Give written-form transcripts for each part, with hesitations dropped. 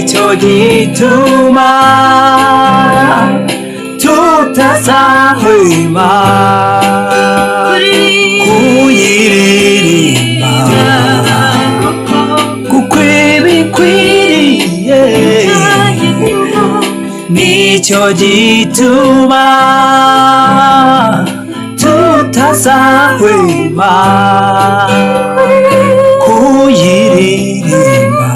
nicyo gituma tutazahwema kuyiririmba kuko ibikwiriye nicyo gituma tutazahwema kuyiririmba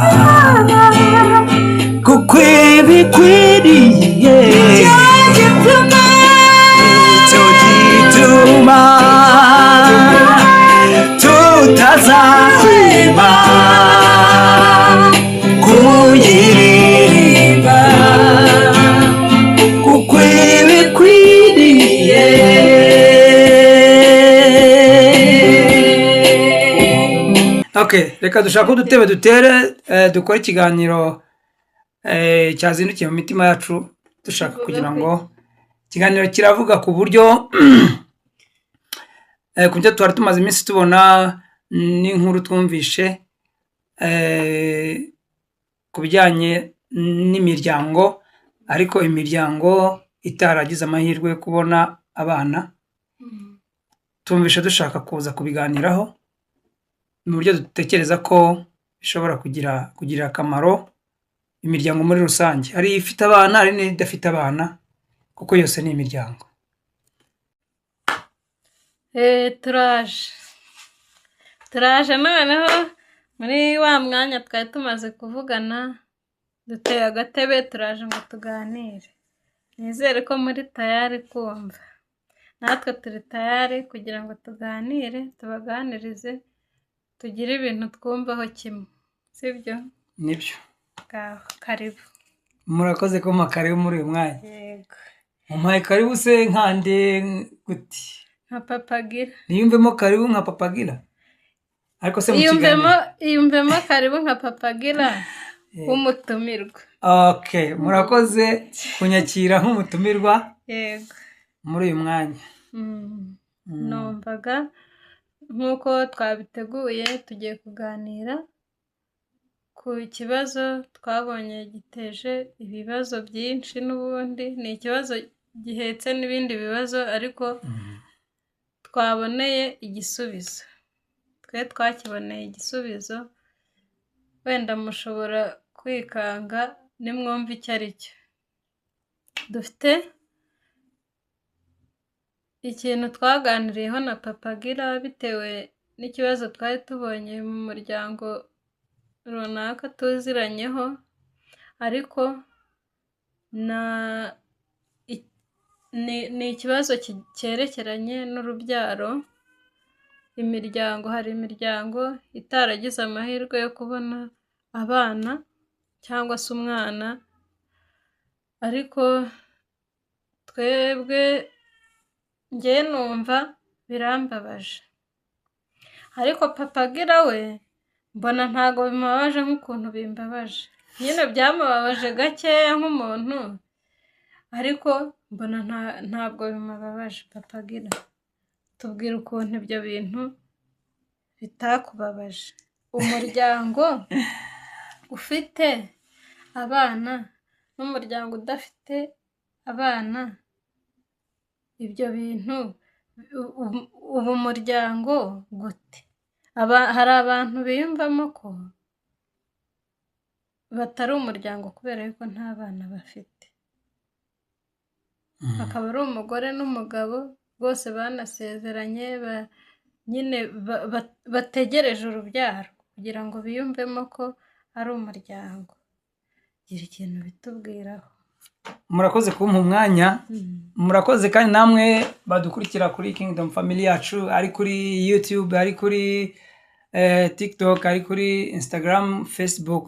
kuko ibikwiriye nicyo gituma tutazahwema kuyiririmba kuko ibikwiriye. Okay, reka dushaka udutebe dutere dukora ikiganiro cyazindukiye mu mitima yacu, dushaka kugira ngo ikiganiro kiravuga ku buryo ku byo twari tumaze iminsi tubona n'inkuru twumvishe ku bijyanye n'imiryango, ariko imiryango itaragize amahirwe yo kubona abana. Tumvishe dushaka kuza kubiganiraho mu buryo dutekereza ko bishobora kugira akamaro imiryango muri rusange, hari ifite abana hari n'idafite abana, kuko yose ni imiryango. turaje noneho muri wa mwanya twari tumaze kuvugana, duteye agatebe turaje ngo tuganire. Nizere ko muri tayari kumva, natwe turi tayari kugira ngo tuganire, tubaganirize, tugire ibintu twumvaho kimwe, sibyo? Nibyo. Karibu. Murakoze ko makaribu muri uyu mwanya. Yego. Mumpaye karibu se nkande guti? Nka Papagira. Niyumvemo karibu nka Papagira? Ariko se mu kiganiro iyumvemo karibu nka Papagira w'umutumirwa. Okay, murakoze kunyakira nk'umutumirwa. Yego. Muri uyu mwanya. Numvaga nk'uko twabiteguye tugiye kuganira ku kibazo twabonye giteje ibibazo byinshi, n'ubundi ni ikibazo gihetse n'ibindi bibazo, ariko twaboneye igisubizo. Twe twakiboneye igisubizo, wenda mushobora kwikanga nimwumva icyo ari cyo. Dufite ikintu twaganiriyeho na Papagira bitewe n'ikibazo twari tubonye mu muryango runaka tuziranyeho, ariko ni ikibazo cyerekeranye n'urubyaro. Hari imiryango itaragize amahirwe yo kubona abana cyangwa se umwana, ariko twebwe njye numva birambabaje, ariko Papagira we mbona ntago bimubabaje nk'ukuntu bimbabaje. Nyine byamubabaje gakeya nk'umuntu, ariko mbona ntabwo bimubabaje. Papagira, tubwire ukuntu ibyo bintu bitakubabaje. Umuryango ufite abana n'umuryango udafite abana, ibyo bintu ubu umuryango gute? Hari abantu biyumvamo ko batari umuryango kubera yuko nta bana bafite, akaba ari umugore n'umugabo bose banasezeranye, nyine bategereje urubyaro kugira ngo biyumvemo ko ari umuryango. Gira ikintu bitubwiraho. Murakoze kumpa umwanya. Murakoze kandi namwe badukurikira kuri Kingdom Family yacu, ari kuri YouTube, ari kuri TikTok, ari kuri Instagram, Facebook,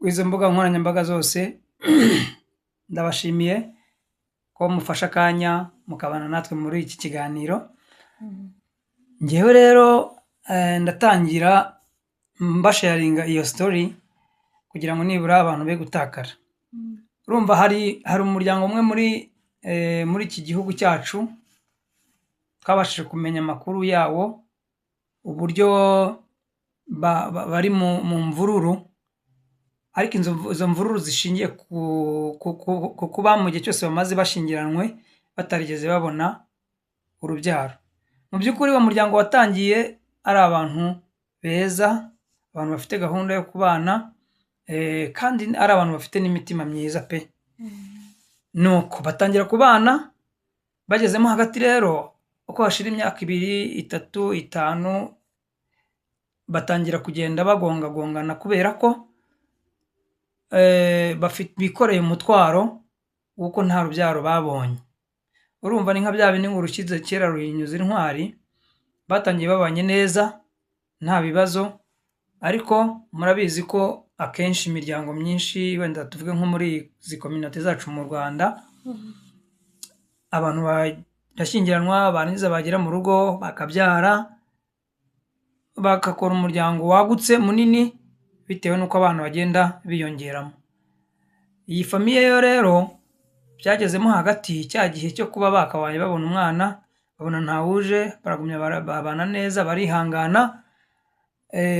izo mbuga nkoranyambaga zose. Ndabashimiye ko mufasha akanya mukabana natwe muri iki kiganiro. Ngewe rero ndatangira mbasharinga iyo story kugira ngo nibura abantu be gutakara. Urumva hari umuryango umwe muri iki gihugu cyacu twabashije kumenya amakuru yawo, uburyo bari mu mvururu ariko izo mvururu zishingiye ku kuba mu gihe cyose bamaze bashyingiranywe batarigeze babona urubyaro. Mu by'ukuri uwo muryango watangiye ari abantu beza, abantu bafite gahunda yo kubana, kandi ari abantu bafite n'imitima myiza pe. Nuko batangira kubana, bagezemo hagati rero uko hashira imyaka 2, 3, 5 batangira kugenda bagongagongana kubera ko bikoreye umutwaro w'uko nta rubyaro babonye. Urumva ni nka bya bindi ngo urushyize kera ruhinyuza intwari, batangiye babanye neza nta bibazo, ariko murabizi ko akenshi imiryango myinshi, wenda tuvuge nko muri izi community zacu mu Rwanda, abantu barashyingiranwa barangiza bagera mu rugo bakabyara, bagakora umuryango wagutse munini bitewe n'uko abana bagenda biyongeramo. Iyi famiye yo rero byagezemo hagati cya gihe cyo kuba bakabaye babona umwana, babona ntawuje, baragumya babana neza, barihangana.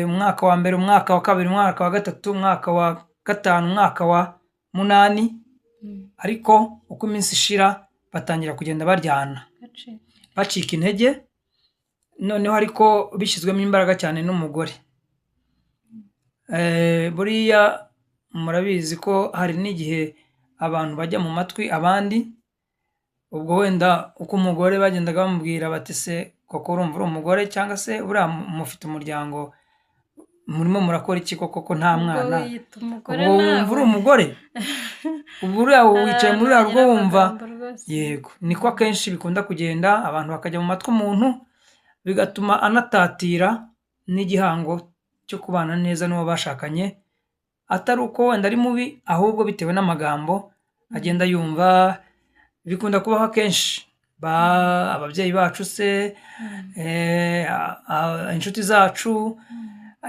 Umwaka wa mbere, umwaka wa kabiri, umwaka wa gatatu, umwaka wa gatanu, umwaka wa munani, ariko uko iminsi ishira batangira kugenda baryana, bacika intege, noneho ariko bishyizwemo imbaraga cyane n'umugore. Buriya murabizi ko hari n'igihe abantu bajya mu matwi abandi, ubwo wenda uko umugore bagendaga bamubwira bati se koko urumva uri umugore, cyangwa se buriya mufite umuryango, murimo murakora iki koko ko nta mwana, ubwo wumva uri umugore, buriya wicaye muri uriya rugo wumva. Yego, niko akenshi bikunda kugenda, abantu bakajya mu matwi umuntu, bigatuma anatatira n'igihango cyo kubana neza n'uwo bashakanye, atari uko wenda ari mubi, ahubwo bitewe n'amagambo agenda yumva. Bikunda kubaho akenshi, ababyeyi bacu se, inshuti zacu,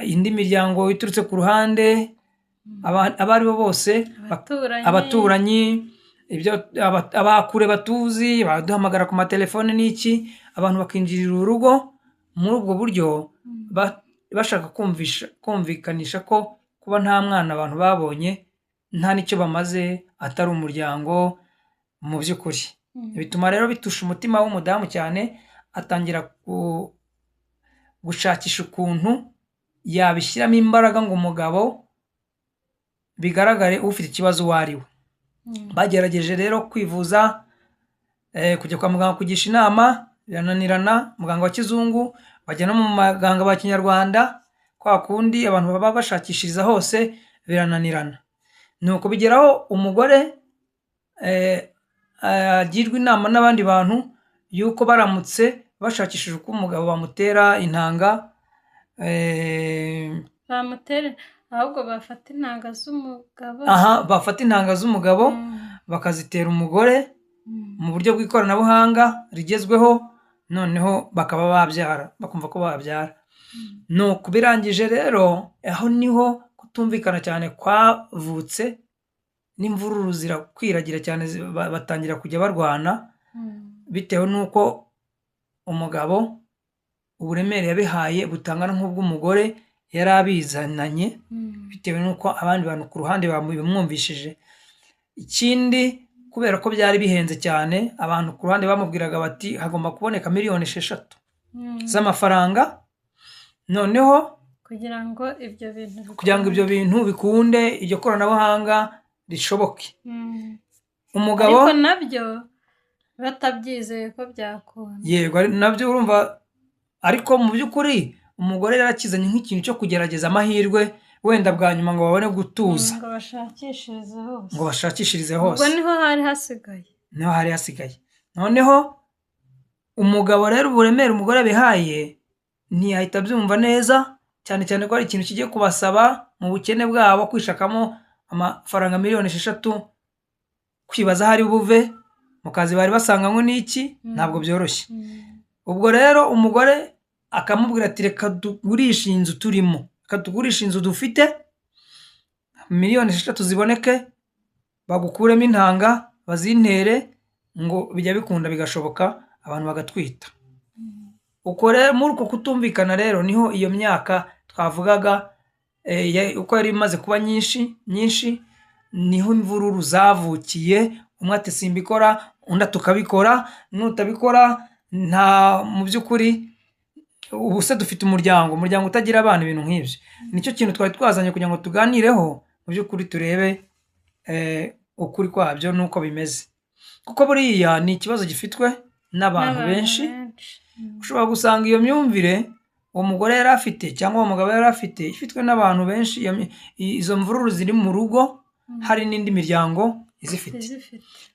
indi miryango iturutse ku ruhande, abo ari bo bose, abaturanyi, abakure batuzi, baduhamagara ku matelefone n'iki, abantu bakinjirira urugo muri ubwo buryo, bashaka kumvikanisha ko kuba nta mwana abantu babonye nta n'icyo bamaze, atari umuryango mu by'ukuri. Bituma rero bitusha umutima w'umudamu cyane, atangira gushakisha ukuntu yabishyiramo imbaraga ngo umugabo bigaragare ufite ikibazo uwo ari we. Bagerageje rero kwivuza, kujya kwa muganga kugisha inama, birananirana. Muganga wa kizungu, bajya no mu baganga ba kinyarwanda, kwa kundi abantu baba bashakishiriza hose, birananirana. Nuko bigeraho umugore agirwa inama n'abandi bantu yuko baramutse bashakishije uko umugabo bamutera intanga, ahubwo bafata intanga z'umugabo, bafata intanga z'umugabo bakazitera umugore mu buryo bw'ikoranabuhanga rigezweho, noneho bakaba babyara, bakumva ko babyara. Nuko birangije rero, aho niho kutumvikana cyane kwavutse, n'imvururu zirakwiragira cyane, batangira kujya barwana, bitewe n'uko umugabo uburemere yabihaye butangana nk'ubw'umugore yari abizananye, bitewe n'uko abandi bantu ku ruhande bamwumvishije. Ikindi, kubera ko byari bihenze cyane, abantu ku ruhande bamubwiraga bati hagomba kuboneka 6 miliyoni z'amafaranga, noneho kugira ngo ibyo bintu bikunde, iryo koranabuhanga rishoboke. Umugabo ariko nabyo batabyizeye ko byakunda. Yego, nabyo urumva, ariko mu by'ukuri umugore yarakizanye nk'ikintu cyo kugerageza amahirwe, wenda bwa nyuma ngo babone gutuza, ngo bashakishirize hose. Ubwo niho hari hasigaye. Noneho umugabo rero uburemere umugore bihaye ntiyahita abyumva neza, cyane cyane ko ari ikintu kigiye kubasaba mu bukene bwabo kwishakamo amafaranga 6 miliyoni, kwibaza hari buve mu kazi bari basanganywe n'iki, ntabwo byoroshye. Ubwo rero umugore akamubwira ati reka tugurishe inzu turimo, reka tugurishe inzu dufite, 6 miliyoni ziboneke, bagukuremo intanga bazintere, ngo bijya bikunda bigashoboka, abantu bagatwita. Uko rero muri uko kutumvikana rero niho iyo myaka twavugaga uko yari imaze kuba nyinshi niho imvururu zavukiye. Umwe ati simbikora, undi tukabikora, nutabikora mu by'ukuri ubu se dufite umuryango utagira abana, ibintu nk'ibyo. Nicyo kintu twari twazanye kugira ngo tuganireho mu by'ukuri, turebe ukuri kwabyo n'uko bimeze, kuko buriya ni ikibazo gifitwe n'abantu benshi. Ushobora gusanga iyo myumvire uwo mugore yari afite cyangwa uwo mugabo yari afite ifitwe n'abantu benshi. Izo mvururu ziri mu rugo, hari n'indi miryango izifite.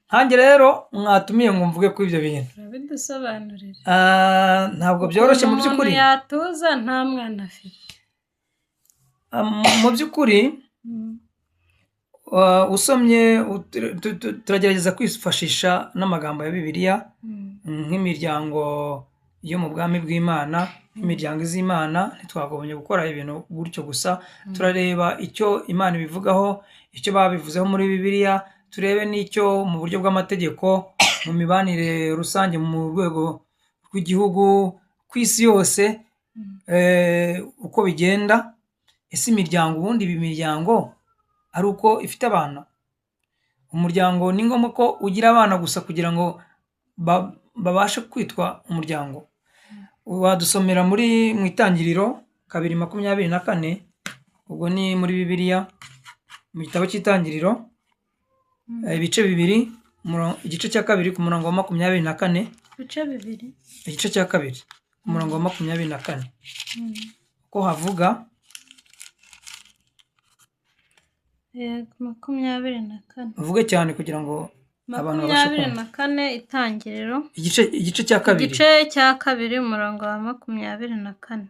Nkanjye rero mwatumiye ngo mvuge kuri ibyo bintu, urabidusobanurira. ntabwo byoroshye mu by'ukuri. Umuntu yatuza nta mwana afite. Mu by'ukuri usomye turagerageza kwifashisha n'amagambo ya Bibiliya nk'imiryango yo mu bwami bw'Imana, nk'imiryango iz'Imana. Ntitwagombye gukora ibintu gutyo gusa, turareba icyo Imana ibivugaho, icyo babivuzeho muri Bibiliya, turebe n'icyo mu buryo bw'amategeko, mu mibanire rusange, mu rwego rw'igihugu, ku isi yose, uko bigenda. Ese imiryango, ubundi ibi miryango ari uko ifite abana? Umuryango ni ngombwa ko ugira abana gusa kugira ngo babashe kwitwa umuryango? Wadusomera mu Itangiriro 2:24, ubwo ni muri Bibiliya, mu gitabo cy'Itangiriro, ibice 2, igice cya 2 ku murongo wa 24. Igice cya 2 ku murongo wa 24, uko havuga 24. uvuge cyane kugira ngo abantu babashe kumva. 24 Itangiriro, igice cya 2. igice cya 2 umurongo wa 24.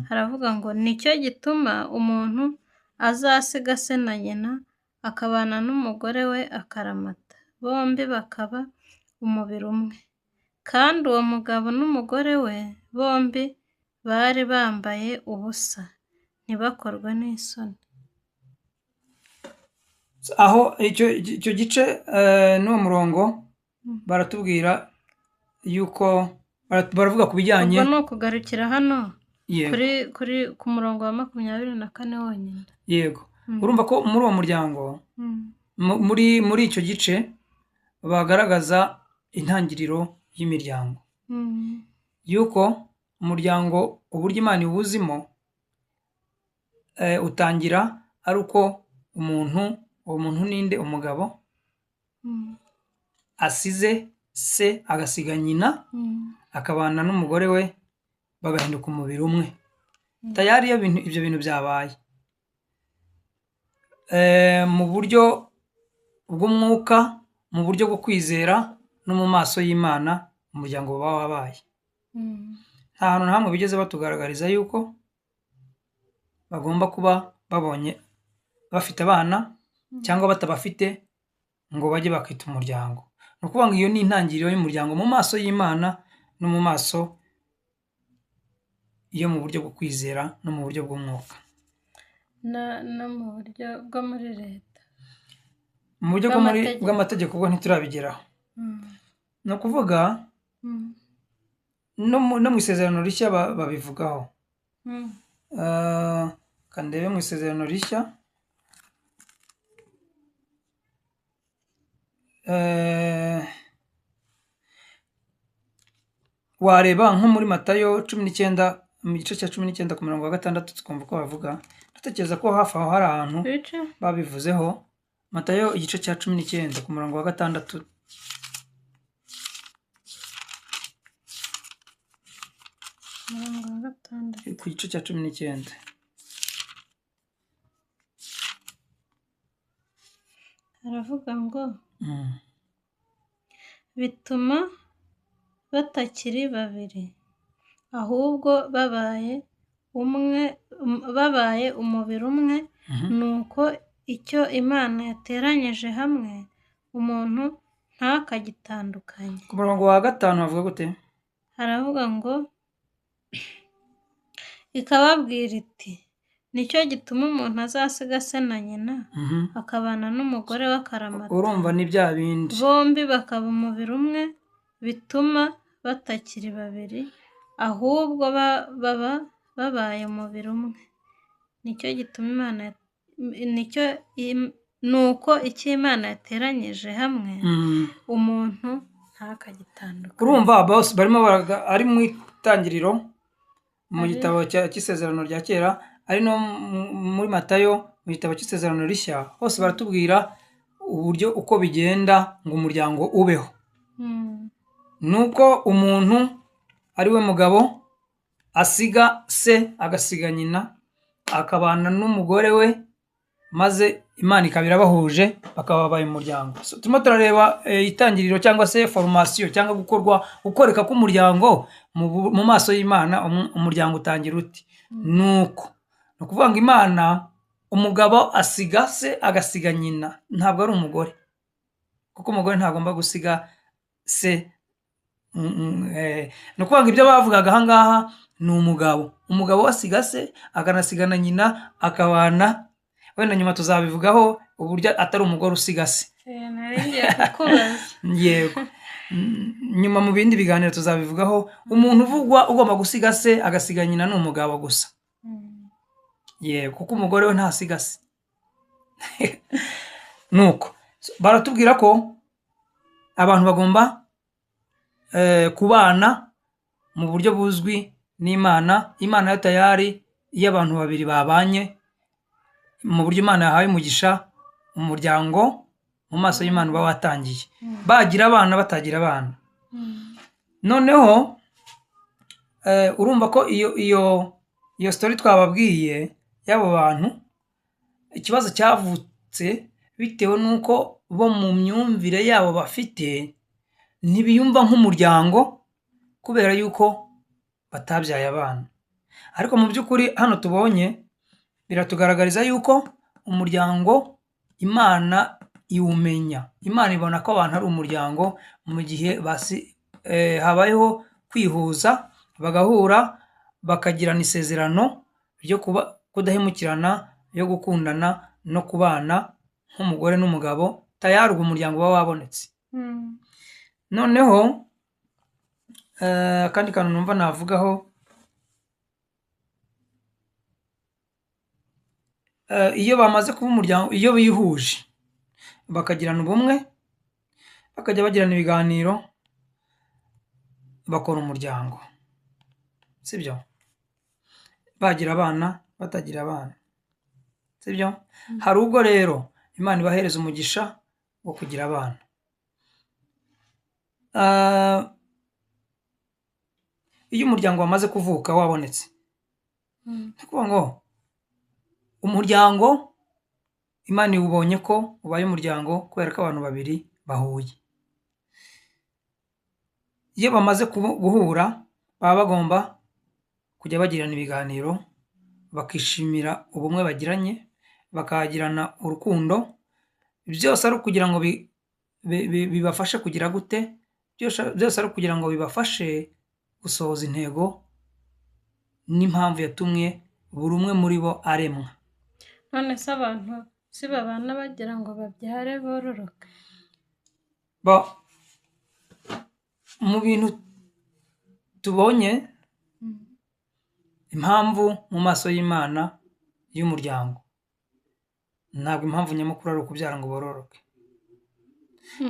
Haravuga ngo nicyo gituma umuntu azasiga se na nyina akabana n'umugore we akaramata, bombi bakaba umubiri umwe. Kandi uwo mugabo n'umugore we bombi bari bambaye ubusa, ntibakorwe n'isoni. Aho icyo gice n'uwo murongo baratubwira yuko baravuga ku bijyanye, ubwo ni ukugarukira hano yego, ku murongo wa 24 wonyine. Yego. Urumva ko muri uwo muryango, muri icyo gice bagaragaza intangiriro y'imiryango, yuko umuryango uburyo Imana iwuzimo utangira ari uko uwo muntu ninde? Umugabo asize se, agasiga nyina, akabana n'umugore we, bagahinduka umubiri umwe. Tayari iyo ibyo bintu byabaye, mu buryo bw'umwuka, mu buryo bwo kwizera no mu maso y'Imana, umuryango uba wabaye. Nta hantu na hamwe bigeze batugaragariza yuko bagomba kuba babonye bafite abana cyangwa batabafite ngo bajye bakita umuryango. Ni ukuvuga ngo iyo ni intangiriro y'umuryango mu maso y'Imana no mu maso yo mu buryo bwo kwizera no mu buryo bw'umwuka, no mu buryo bwo muri leta, mu buryo bw'amategeko ubwo ntiturabigeraho. Ni ukuvuga no mu isezerano rishya babivugaho. Kandebe mu isezerano rishya, wareba nko muri Matayo 19, mu gice cya 19 ku murongo wa 6, twumva ko bavuga. Ndatekereza ko hafi aho hari ahantu babivuzeho. Matayo igice cya 19 ku murongo wa 6, ku gice cya 19 haravuga ngo bituma batakiri babiri, ahubwo babaye umubiri umwe. Nuko icyo Imana yateranyije hamwe umuntu ntakagitandukanye. Ku murongo wa 5 havuga gute? Haravuga ngo ikababwira iti nicyo gituma umuntu azasiga se na nyina akabana n'umugore we akaramata. Urumva ni bya bindi, bombi bakaba umubiri umwe, bituma batakiri babiri, ahubwo baba babaye umubiri umwe. nicyo gituma ni uko icyo Imana yateranyije hamwe umuntu ntakagitandukanye. urumva bose barimo ari mu itangiriro mu gitabo cy'isezerano rya kera, ari no muri Matayo mu gitabo cy'isezerano rishya, hose baratubwira uburyo uko bigenda ngo umuryango ubeho. Nuko umuntu ari we mugabo asiga se agasiga nyina akabana n'umugore we, maze Imana ikaba irabahuje bakaba babaye umuryango. Turimo turareba itangiriro cyangwa se formation cyangwa gukoreka k'umuryango mu maso y'Imana. Umuryango utangira uti nuko, ni ukuvuga ngo Imana, umugabo asiga se agasiga nyina, ntabwo ari umugore, kuko umugore ntagomba gusiga se. Ni ukuvuga ngo ibyo bavugaga ahangaha ni umugabo asiga se akanasiga na nyina akabana. Wenda nyuma tuzabivugaho uburyo atari umugore usiga se. Yego, nyuma mu bindi biganiro tuzabivugaho. Umuntu uvugwa ugomba gusiga se agasiga nyina ni umugabo gusa. Yego, kuko umugore we ntasiga se. Nuko baratubwira ko abantu bagomba kubana mu buryo buzwi n'Imana. Imana yo tayari iyo abantu babiri babanye mu buryo Imana yahaye umugisha, umuryango mu maso y'Imana uba watangiye, bagira abana batagira abana. Noneho urumva ko iyo story twababwiye y'abo bantu, ikibazo cyavutse bitewe n'uko bo mu myumvire yabo bafite ntibiyumva nk'umuryango kubera yuko batabyaye abana. Ariko mu by'ukuri hano tubonye biratugaragariza yuko umuryango Imana iwumenya. Imana ibona ko abantu ari umuryango mu gihe habayeho kwihuza, bagahura, bakagirana isezerano ryo kudahemukirana, yo gukundana no kubana nk'umugore n'umugabo, tayari ubwo umuryango uba wabonetse. Noneho akandi kantu numva navugaho, iyo bamaze kuba umuryango, iyo bihuje bakagirana ubumwe, bakajya bagirana ibiganiro, bakora umuryango, sibyo? Bagira abana batagira abana, sibyo? Hari ubwo rero Imana ibahereza umugisha wo kugira abana. Iyo umuryango wamaze kuvuka wabonetse, ni ukuvuga ngo umuryango Imana iwubonye ko ubaye umuryango kubera ko abantu babiri bahuye. Iyo bamaze guhura baba bagomba kujya bagirana ibiganiro, bakishimira ubumwe bagiranye, bakagirana urukundo. Byose ari ukugira ngo bibafashe kugira gute? Byose ari ukugira ngo bibafashe gusohoza intego n'impamvu yatumye buri umwe muri bo aremwa. None se abantu si babana bagira ngo babyare bororoke? Mu bintu tubonye, impamvu mu maso y'Imana y'umuryango, ntabwo impamvu nyamukuru ari ukubyara ngo bororoke,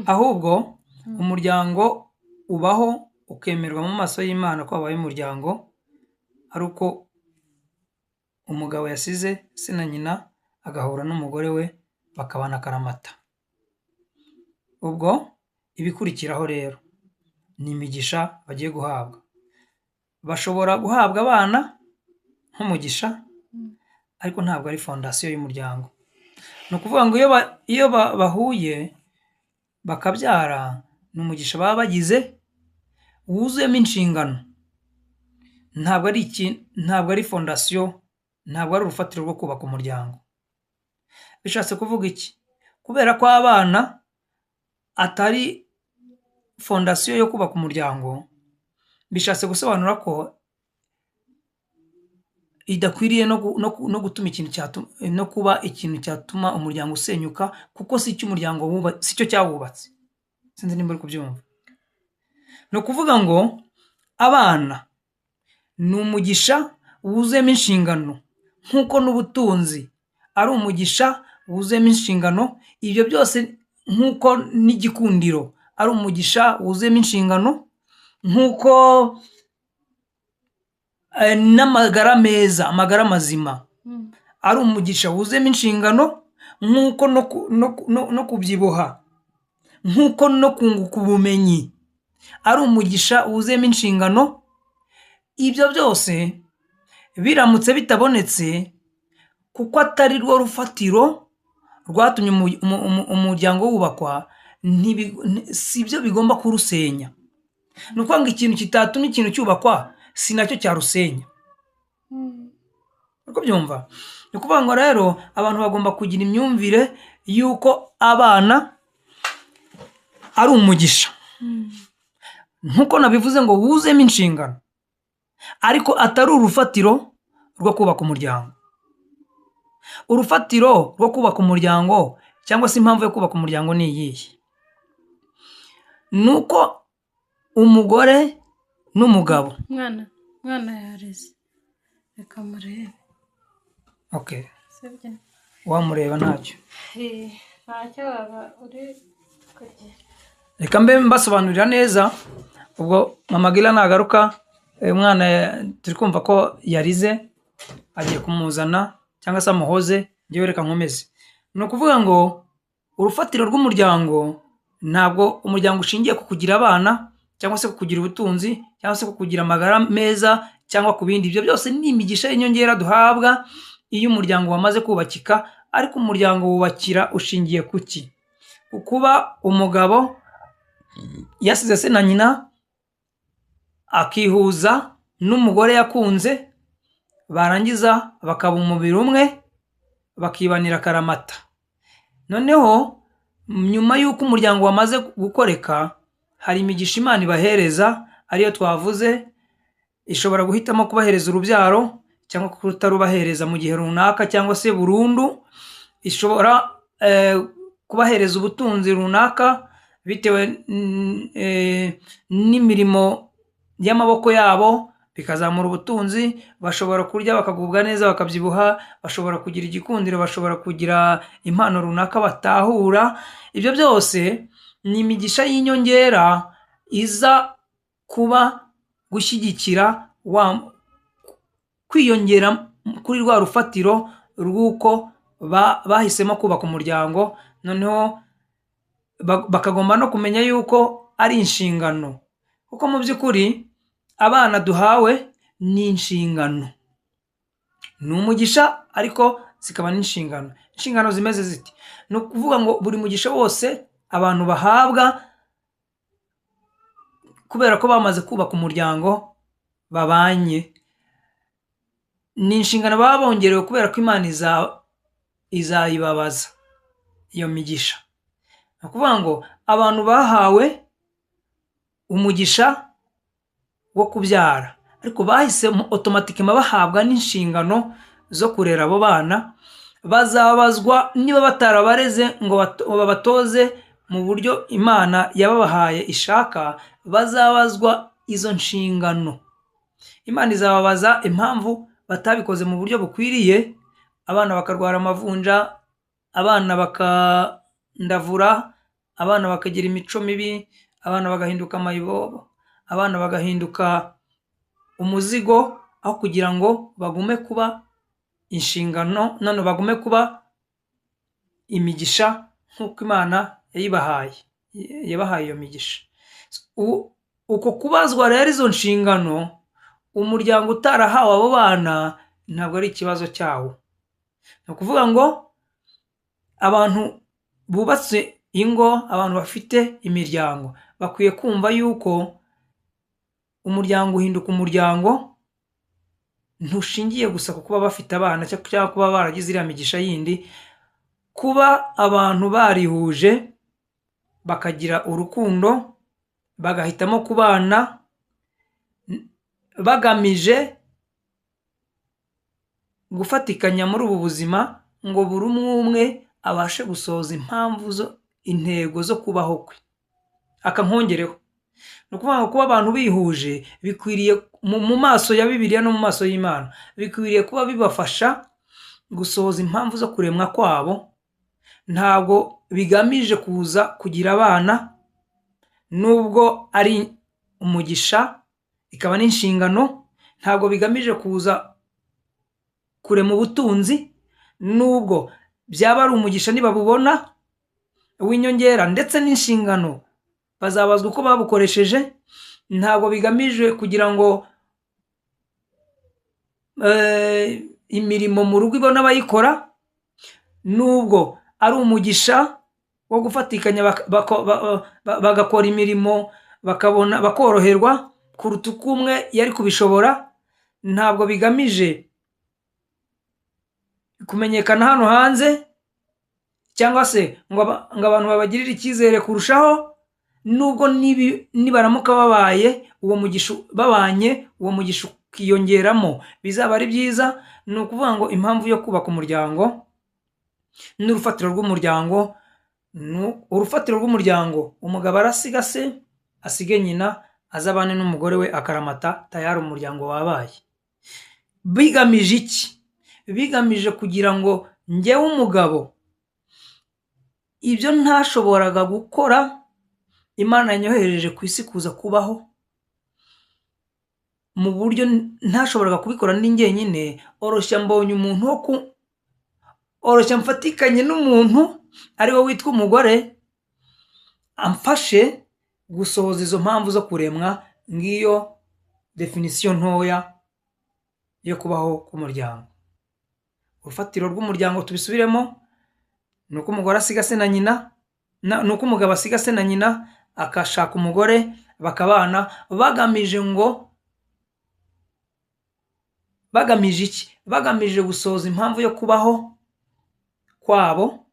ahubwo umuryango ubaho ukemerwa mu maso y'Imana ko wabaye umuryango ari uko umugabo yasize se na nyina agahura n'umugore we bakabana akaramata. Ubwo ibikurikiraho rero ni imigisha bagiye guhabwa. Bashobora guhabwa abana nk'umugisha, ariko ntabwo ari fondasiyo y'umuryango. Ni ukuvuga ngo iyo bahuye bakabyara, ni umugisha baba bagize wuzuyemo inshingano. Ntabwo ari fondasiyo, ntabwo ari urufatiro rwo kubaka umuryango. Bishatse kuvuga iki? Kubera ko abana atari fondasiyo yo kubaka umuryango, bishatse gusobanura ko idakwiriye no gutuma no kuba ikintu cyatuma umuryango usenyuka, kuko si cyo umuryango si cyo cyawubatse. Sinzi nimba uri kubyumva. Ni ukuvuga ngo abana ni umugisha wuzuyemo inshingano nk'uko n'ubutunzi ari umugisha wuzuyemo inshingano, ibyo byose nk'uko n'igikundiro ari umugisha wuzuyemo inshingano, nk'uko n'amagara meza, amagara mazima ari umugisha wuzuyemo inshingano, nk'uko no kubyibuha, nk'uko no kunguka ubumenyi ari umugisha wuzuyemo inshingano. Ibyo byose biramutse bitabonetse, kuko atari rwo rufatiro rwatumye umuryango wubakwa, si byo bigomba kurusenya. Ni ukuvuga ngo ikintu kitatumye ikintu cyubakwa si nacyo cyarusenya. Uko byumva? Ni ukuvuga ngo rero abantu bagomba kugira imyumvire y'uko abana ari umugisha, nk'uko nabivuze ngo wuzuyemo inshingano, ariko atari urufatiro rwo kubaka umuryango. Urufatiro rwo kubaka umuryango cyangwa se impamvu yo kubaka umuryango ni iyihe? Ni uko umugore n'umugabo. Mwana yareze, reka murebe. Okay, Sibyo? wamureba ntacyo. Ntacyo waba uri kugira. Reka mbe mbasobanurira neza, ubwo mama Gira nagaruka, umwana turi kumva ko yarize, agiye kumuzana cyangwa se amuhoze, njyewe reka nkomeze. Ni ukuvuga ngo urufatiro rw'umuryango ntabwo umuryango ushingiye ku kugira abana cyangwa se ku kugira ubutunzi cyangwa se ku kugira amagara meza cyangwa ku bindi. Ibyo byose ni imigisha y'inyongera duhabwa iyo umuryango wamaze kubakika, ariko umuryango wubakira ushingiye ku ki? Ku kuba umugabo yasize se na nyina akihuza n'umugore yakunze, barangiza bakaba umubiri umwe, bakibanira akaramata. Noneho nyuma y'uko umuryango wamaze gukoreka, hari imigisha Imana ibahereza, ariyo twavuze. Ishobora guhitamo kubahereza urubyaro cyangwa kutarubahereza mu gihe runaka cyangwa se burundu. Ishobora kubahereza ubutunzi runaka bitewe n'imirimo y'amaboko yabo, bikazamura ubutunzi. Bashobora kurya bakagubwa neza bakabyibuha, bashobora kugira igikundiro, bashobora kugira impano runaka batahura. Ibyo byose ni imigisha y'inyongera iza kuba gushyigikira kwiyongera kuri rwa rufatiro rw'uko bahisemo kubaka umuryango. Noneho bakagomba no kumenya yuko ari inshingano, kuko mu by'ukuri abana duhawe ni inshingano, ni umugisha ariko zikaba n'inshingano. Inshingano zimeze ziti? Ni ukuvuga ngo buri mugisha wose abantu bahabwa kubera ko bamaze kubaka umuryango babanye, ni inshingano baba bongerewe kubera ko Imana izayibabaza iyo migisha. Ni ukuvuga ngo abantu bahawe umugisha wo kubyara, ariko bahise otomatikema bahabwa n'inshingano zo kurera abo bana. Bazabazwa niba batarabareze ngo babatoze mu buryo Imana yababahaye ishaka, bazabazwa izo nshingano. Imana izababaza impamvu batabikoze mu buryo bukwiriye. Abana bakarwara amavunja, abana bakandavura, abana bakagira imico mibi, abana bagahinduka amayibobo, abana bagahinduka umuzigo, aho kugira ngo bagume kuba inshingano, none bagume kuba imigisha nk'uko Imana yabahaye iyo migisha. Uko kubazwa rero izo nshingano, umuryango utarahawe abo bana ntabwo ari ikibazo cyawo. Ni ukuvuga ngo abantu bubatse ingo, abantu bafite imiryango, bakwiye kumva yuko umuryango uhinduka umuryango ntushingiye gusa ku kuba bafite abana cyangwa kuba baragize iriya migisha yindi. Kuba abantu barihuje bakagira urukundo, bagahitamo kubana bagamije gufatikanya muri ubu buzima, ngo buri umwe abashe gusohoza intego zo kubaho kwe. Akankongereho, ni ukuvuga ngo kuba abantu bihuje bikwiriye mu maso ya Bibiliya no mu maso y'Imana, bikwiriye kuba bibafasha gusohoza impamvu zo kuremwa kwabo ntabwo bigamije kuza kugira abana, nubwo ari umugisha ikaba n'inshingano. Ntabwo bigamije kuza kurema ubutunzi, nubwo byaba ari umugisha nibabubona w'inyongera ndetse n'inshingano bazabazwa uko babukoresheje. Ntabwo bigamije kugira ngo imirimo mu rugo ibona abayikora, nubwo ari umugisha wo gufatikanya bagakora imirimo bakoroherwa kuruta uko umwe yari kubishobora. Ntabwo bigamije kumenyekana hano hanze cyangwa se ngo abantu babagirire icyizere kurushaho, nubwo nibaramuka babanye uwo mugisha ukiyongeramo bizaba ari byiza. Ni ukuvuga ngo impamvu yo kubaka umuryango n'urufatiro rw'umuryango. Urufatiro rw'umuryango, umugabo arasiga se, asige nyina, azabane n'umugore we akaramata, tayari umuryango wabaye. Bigamije iki? Bigamije kugira ngo njyewe umugabo ibyo ntashoboraga gukora Imana yanyohereje ku isi kuza kubaho mu buryo ntashoboraga kubikora ndi njyenyine, oroshya mbonye umuntu oroshya mfatikanye n'umuntu ari we witwa umugore, amfashe gusohoza izo mpamvu zo kuremwa. Ngiyo definisiyo ntoya yo kubaho k'umuryango. Urufatiro rw'umuryango tubisubiremo, ni uko umugore asiga se na nyina, ni uko umugabo asiga se na nyina akashaka umugore bakabana, bagamije iki? Bagamije gusohoza impamvu yo kubaho kwabo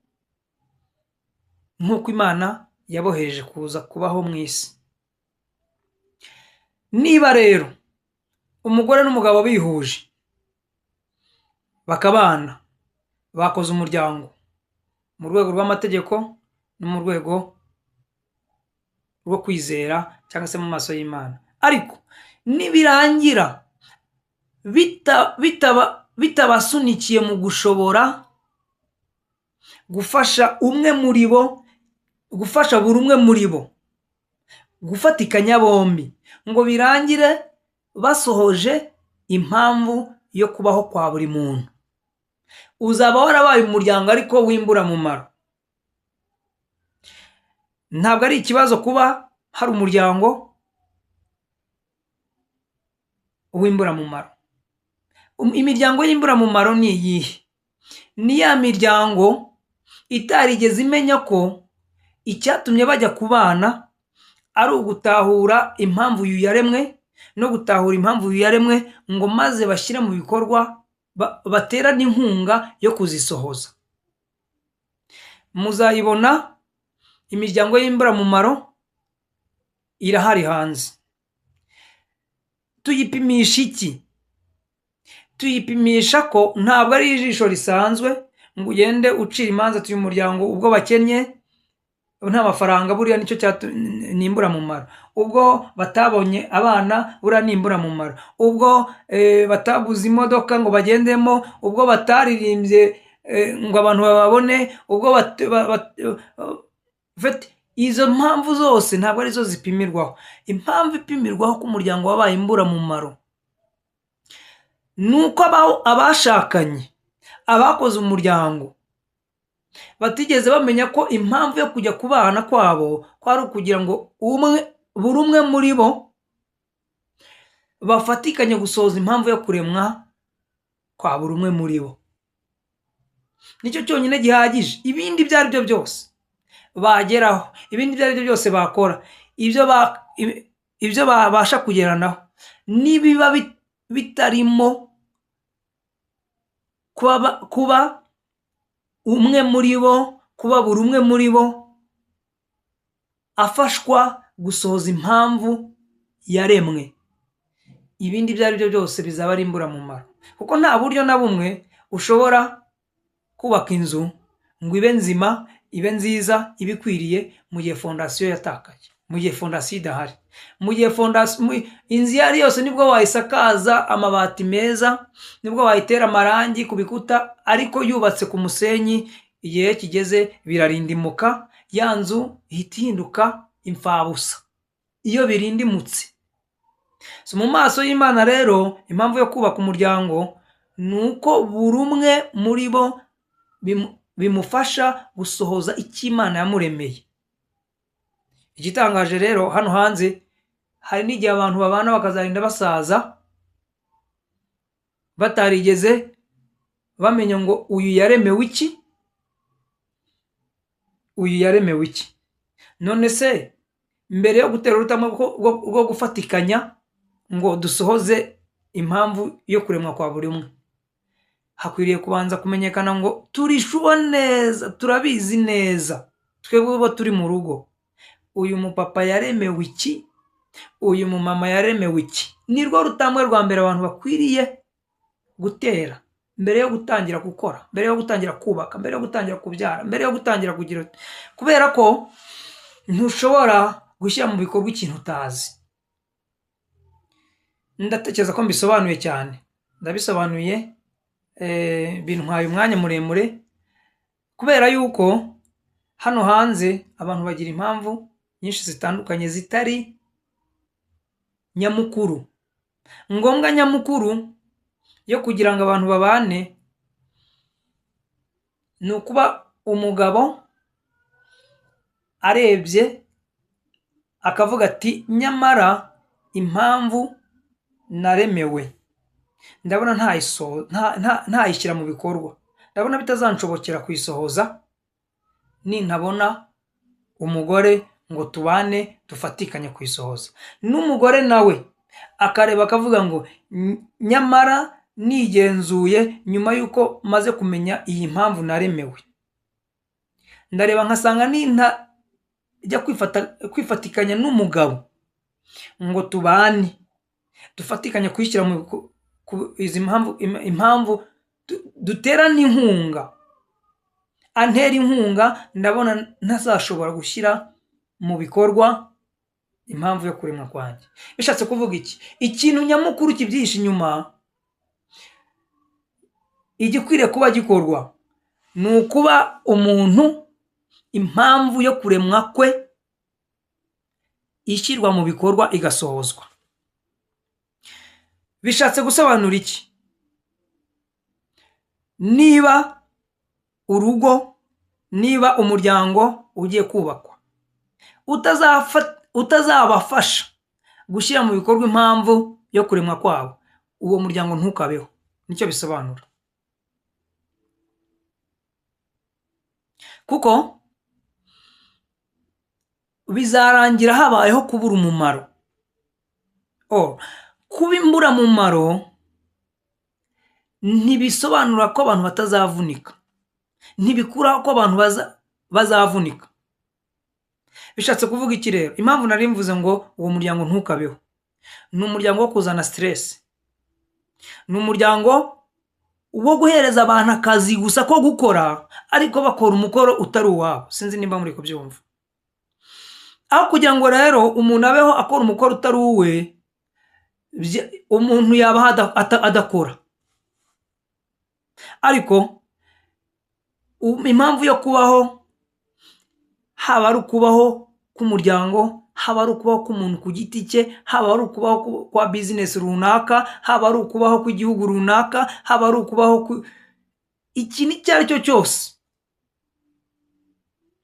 nk'uko Imana yabohereje kuza kubaho mu isi. Niba rero umugore n'umugabo bihuje bakabana, bakoze umuryango mu rwego rw'amategeko no mu rwego rwo kwizera cyangwa se mu maso y'Imana, ariko nibirangira bitabasunikiye mu gushobora gufasha buri umwe muri bo gufatikanya bombi, ngo birangire basohoje impamvu yo kubaho kwa buri muntu, uzaba warabaye umuryango ariko w'imburamumaro. Ntabwo ari ikibazo kuba hari umuryango w'imburamumaro. Imiryango y'imburamumaro ni iyihe? Ni ya miryango itarigeze imenya ko icyatumye bajya kubana ari ugutahura impamvu yaremwe no gutahura impamvu yaremwe, ngo maze bashyire mu bikorwa, batera n'inkunga yo kuzisohoza. Muzayibona imiryango y'imburamumaro irahari hanze. Tuyipimisha iki? Tuyipimisha ko ntabwo ari ijisho risanzwe ngo ugende ucira imanza tuyu muryango ubwo bakennye nta mafaranga, buriya nicyo ni imburamumaro. Ubwo batabonye abana, buriya ni imburamumaro. Ubwo bataguze imodoka ngo bagendemo, ubwo bataririmbye ngo abantu bababone, ubwo izo mpamvu zose ntabwo arizo zipimirwaho. Impamvu ipimirwaho ko umuryango wabaye imburamumaro ni uko abashakanye, abakoze umuryango batigeze bamenya ko impamvu yo kujya kubana kwabo kwari ukugira ngo buri umwe muri bo bafatikanye gusohoza impamvu yo kuremwa kwa buri umwe muri bo. Nicyo cyonyine gihagije. Ibindi ibyo ari byo byose bageraho, ibindi ibyo ari byo byose bakora, ibyo babasha kugeranaho, nibiba bitarimo kuba umwe muri bo, kuba buri umwe muri bo afashwa gusohoza impamvu yaremwe, ibindi ibyo ari byo byose bizaba ari imburamumaro. Kuko nta buryo na bumwe ushobora kubaka inzu ngo ibe nzima, ibe nziza, ibe ikwiriye mu gihe fondasiyo yatakaye. mu gihe fondasiyo idahari, mu gihe inzu iyo ari yose nibwo wayisakaza amabati meza, nibwo wayitera amarangi ku bikuta, ariko yubatse ku musenyi igihe kigeze birarindimuka, ya nzu ihita ihinduka imfabusa iyo birindimutse. Mu maso y'Imana rero impamvu yo kubaka umuryango ni uko buri umwe muri bo bimufasha gusohoza icyo Imana yamuremeye. Igitangaje rero hano hanze hari n'igihe abantu babana bakazarinda basaza batarigeze bamenya ngo uyu yaremewe iki, uyu yaremewe iki. None se mbere yo gutera urutamo rwo gufatikanya ngo dusohoze impamvu yo kuremwa kwa buri umwe, hakwiriye kubanza kumenyekana ngo turishuwa neza, turabizi neza twebwe bo turi mu rugo, uyu mupapa yaremewe iki, uyu mumama yaremewe iki. Nirwo rutambwe rwa mbere abantu bakwiriye gutera mbere yo gutangira gukora, mbere yo gutangira kubaka, mbere yo gutangira kubyara, mbere yo gutangira kugira, kubera ko ntushobora gushyira mu bikorwa ikintu utazi. Ndatekereza ko mbisobanuye cyane, ndabisobanuye bintwaye umwanya muremure, kubera yuko hano hanze abantu bagira impamvu nyinshi zitandukanye zitari nyamukuru. Ngombwa nyamukuru yo kugira ngo abantu babane ni ukuba umugabo arebye akavuga ati nyamara impamvu naremewe ndabona ntayishyira mu bikorwa, ndabona bitazanshobokera kuyisohoza nintabona umugore ngo tubane dufatikanye kuyisohoza. N'umugore nawe akareba akavuga ngo nyamara nigenzuye nyuma y'uko maze kumenya iyi mpamvu naremewe, ndareba nkasanga nintajya kwifatikanya n'umugabo ngo tubane dufatikanye kuyishyira mu izi impamvu dutera n'inkunga, antera inkunga, ndabona ntazashobora gushyira mu bikorwa impamvu yo kuremwa kwanjye. Bishatse kuvuga iki? Ikintu nyamukuru kibyihishe inyuma, igikwiriye kuba gikorwa ni ukuba umuntu impamvu yo kuremwa kwe ishyirwa mu bikorwa igasohozwa. Bishatse gusobanura iki? Niba urugo, niba umuryango ugiye kubakwa utazabafasha gushyira mu bikorwa impamvu yo kuremwa kwabo, uwo muryango ntukabeho. Nicyo bisobanura. Kuko bizarangira habayeho kubura umumaro. Kuba imburamumaro ntibisobanura ko abantu batazavunika, ntibikuraho ko abantu bazavunika. Bishatse kuvuga iki rero? Impamvu nari mvuze ngo uwo muryango ntukabeho, ni umuryango wo kuzana stress, ni umuryango wo guhereza abantu akazi gusa ko gukora, ariko bakora umukoro utari uwabo. Sinzi nimba muri kubyumva. Aho kugira ngo rero umuntu abeho akora umukoro utari uwe, umuntu yaba adakora. Ariko impamvu yo kubaho, haba ari ukubaho k'umuryango, haba ari ukubaho k'umuntu ku giti cye, haba ari ukubaho kwa business runaka, haba ari ukubaho kw'igihugu runaka, haba ari ukubaho ikintu icyo ari cyo cyose,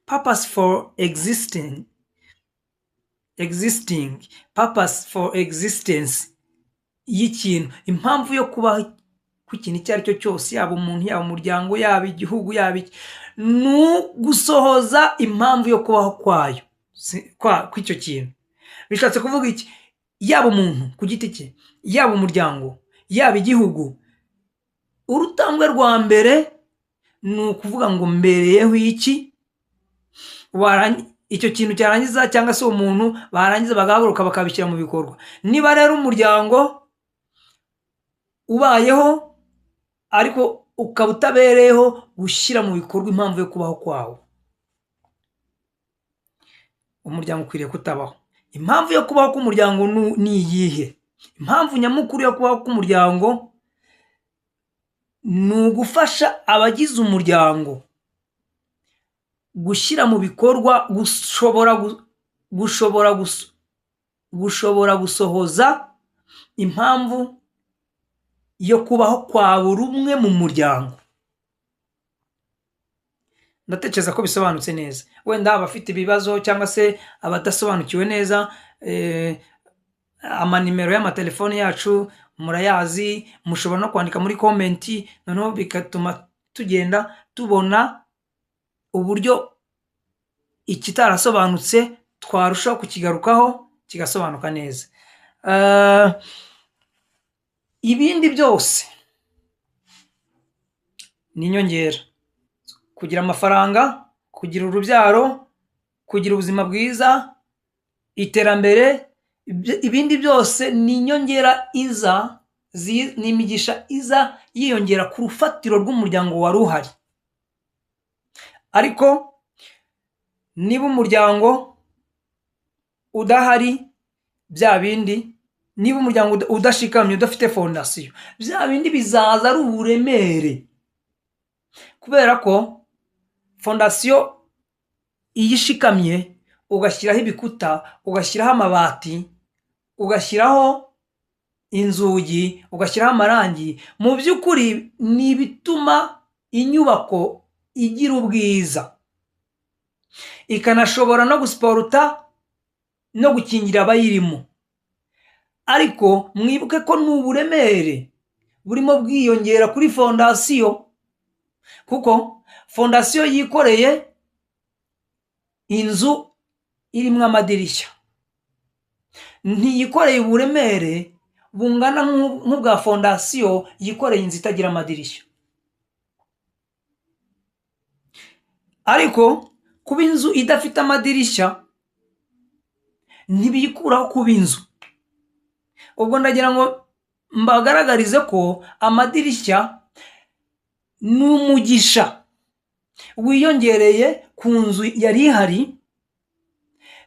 purpose for existing, purpose for existence y'ikintu, impamvu yo kubaho kw'ikintu icyo ari cyo cyose, yaba umuntu, yaba umuryango, yaba igihugu, yaba ni gusohoza impamvu yo kubaho kwayo, kw'icyo kintu. Bishatse kuvuga iki? Yaba umuntu ku giti cye, yaba umuryango, yaba igihugu, urutambwe rwa mbere ni ukuvuga ngo mbereyeho iki, icyo kintu cyarangiza, cyangwa se umuntu barangiza bagahaguruka bakabishyira mu bikorwa. Niba rero umuryango ubayeho ariko ukaba utabereyeho gushyira mu bikorwa impamvu yo kubaho kwawo, umuryango ukwiriye kutabaho. impamvu yo kubaho k'umuryango ni iyihe? Impamvu nyamukuru yo kubaho k'umuryango ni ugufasha abagize umuryango gushyira mu bikorwa gushobora gusohoza impamvu yo kubaho kwa buri umwe mu muryango. Ndatekereza ko bisobanutse neza. Wenda abafite ibibazo cyangwa se abadasobanukiwe neza, amanimero y'amatelefoni yacu murayazi, mushobora no kwandika muri komenti, noneho bigatuma tugenda tubona uburyo ikitarasobanutse twarushaho kukigarukaho kigasobanuka neza. Ibindi byose ni inyongera. Kugira amafaranga, kugira urubyaro, kugira ubuzima bwiza, iterambere, ibindi byose ni inyongera ni imigisha iza yiyongera ku rufatiro rw'umuryango wari uhari. Ariko niba umuryango udahari, bya bindi, niba umuryango udashikamye, udafite fondasiyo, bya bindi bizaza ari uburemere, kubera ko fondasiyo iyo ishikamye, ugashyiraho ibikuta, ugashyiraho amabati, ugashyiraho inzugi, ugashyiraho amarangi, mu by'ukuri ni ibituma inyubako igira ubwiza, ikanashobora no gusiporuta no gukingira abayirimo. Ariko mwibuke ko ni uburemere burimo bwiyongera kuri fondasiyo, kuko fondasiyo yikoreye inzu irimo amadirishya, ntiyikoreye uburemere bungana nk'ubwa fondasiyo yikoreye inzu itagira amadirishya. Ariko kuba inzu idafite amadirishya ntibiyikuraho kuba inzu. Ubwo ndagira ngo mbagaragarize ko amadirishya ni umugisha wiyongereye ku nzu yari ihari,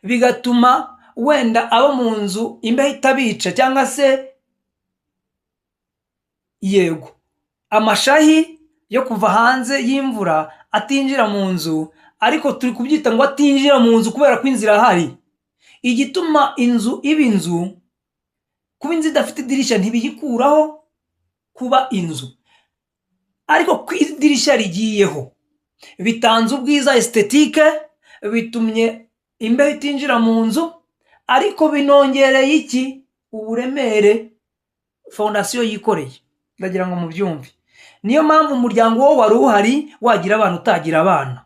bigatuma wenda abo mu nzu imbeho itabica, cyangwa se yego amashahi yo kuva hanze y'imvura atinjira mu nzu, ariko turi kubyita ngo atinjira mu nzu kubera ko inzu irahari. Igituma inzu iba inzu, kuba inzu idafite idirishya ntibiyikuraho kuba inzu, ariko ku idirishya rigiyeho bitanze ubwiza estetike, bitumye imbeho itinjira mu nzu, ariko binongereye iki? Uburemere fondasiyo yikoreye. Ndagira ngo mubyumve. Niyo mpamvu umuryango wo wari uhari wagira abana utagira abana.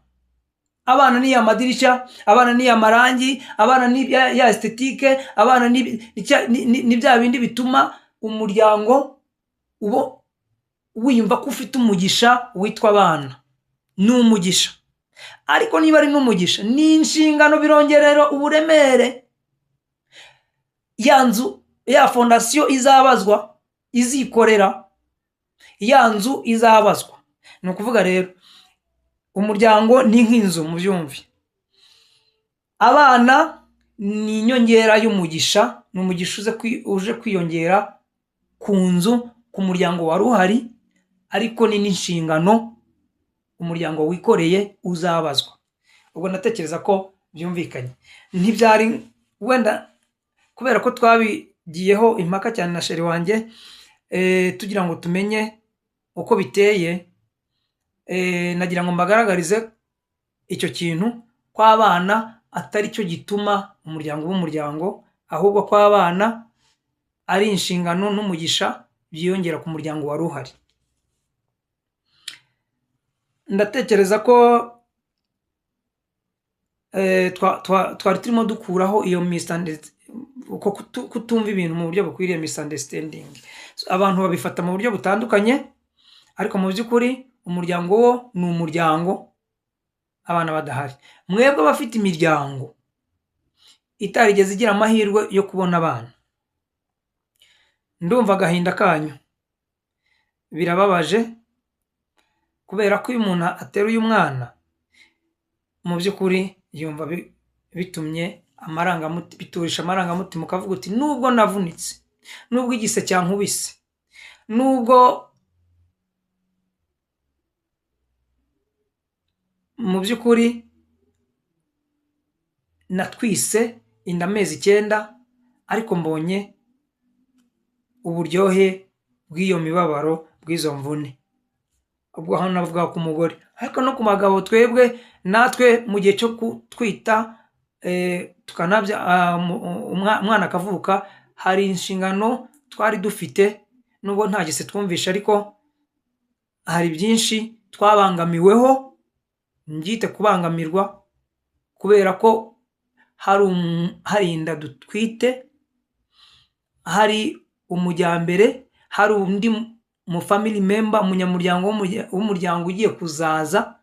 Abana ni amadirishya, abana ni amarangi, abana ni ya estetike, abana ni bya bindi bituma umuryango wiyumva ko ufite umugisha witwa abana. Ni umugisha. Ariko niba ari n'umugisha, ni inshingano, birongerera uburemere. Ya nzu, ya fondasiyo izabazwa, izikorera, ya nzu izabazwa. Ni ukuvuga rero, umuryango ni nk'inzu, mubyumve. Abana ni inyongera y'umugisha, ni umugisha uje kwiyongera ku nzu, ku muryango wari uhari, ariko ni n'inshingano umuryango wikoreye uzabazwa. Ubwo ndatekereza ko byumvikanye. Ntibyari wenda kubera ko twabigiyeho impaka cyane na sheri wanjye, tugira ngo tumenye uko biteye, nagira ngo mbagaragarize icyo kintu ko abana atari cyo gituma umuryango uba umuryango, ahubwo ko abana ari inshingano n'umugisha byiyongera ku muryango wari uhari. Ndatekereza ko twari turimo dukuraho iyo kutumva ibintu mu buryo bukwiriye, misunderstanding. Abantu babifata mu buryo butandukanye, ariko mu by'ukuri umuryango wo ni umuryango, abana badahari. Mwebwe abafite imiryango itarigeze igira amahirwe yo kubona abana, ndumva agahinda kanyu, birababaje, kubera ko iyo umuntu ateruye umwana, mu by'ukuri yumva bitumye biturisha amarangamutima ukavuga uti nubwo navunitse, nubwo igise cyankubise, nubwo mu by'ukuri natwise inda amezi 9 ariko mbonye uburyohe bw'iyo mibabaro bw'izo mvune. Ubwo hano navuga ku mugore, ariko no ku bagabo twebwe natwe mu gihe cyo kutwita tukanabya umwana akavuka, hari inshingano twari dufite, nubwo nta gise twumvisha ariko hari byinshi twabangamiweho. Nbyite kubangamirwa kubera ko hari inda dutwite, hari umujyambere, hari undi mu family member, umunyamuryango w'umuryango ugiye kuzaza,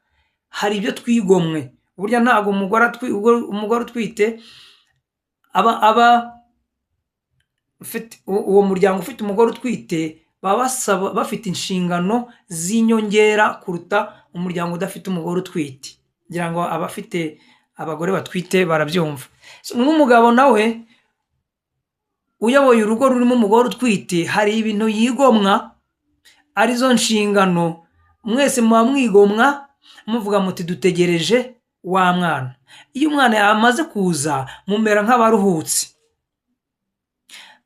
hari ibyo twigomwe. Burya ntabwo umugore utwite aba uwo muryango ufite umugore utwite baba bafite inshingano z'inyongera kuruta umuryango udafite umugore utwite. Ngira ngo abafite abagore batwite barabyumva. N'umugabo nawe uyoboye urugo rurimo umugore utwite, hari ibintu yigomwa, arizo nshingano. Mwese muba mwigomwa muvuga muti dutegereje wa mwana. Iyo umwana yamaze kuza mumera nk'abaruhutse,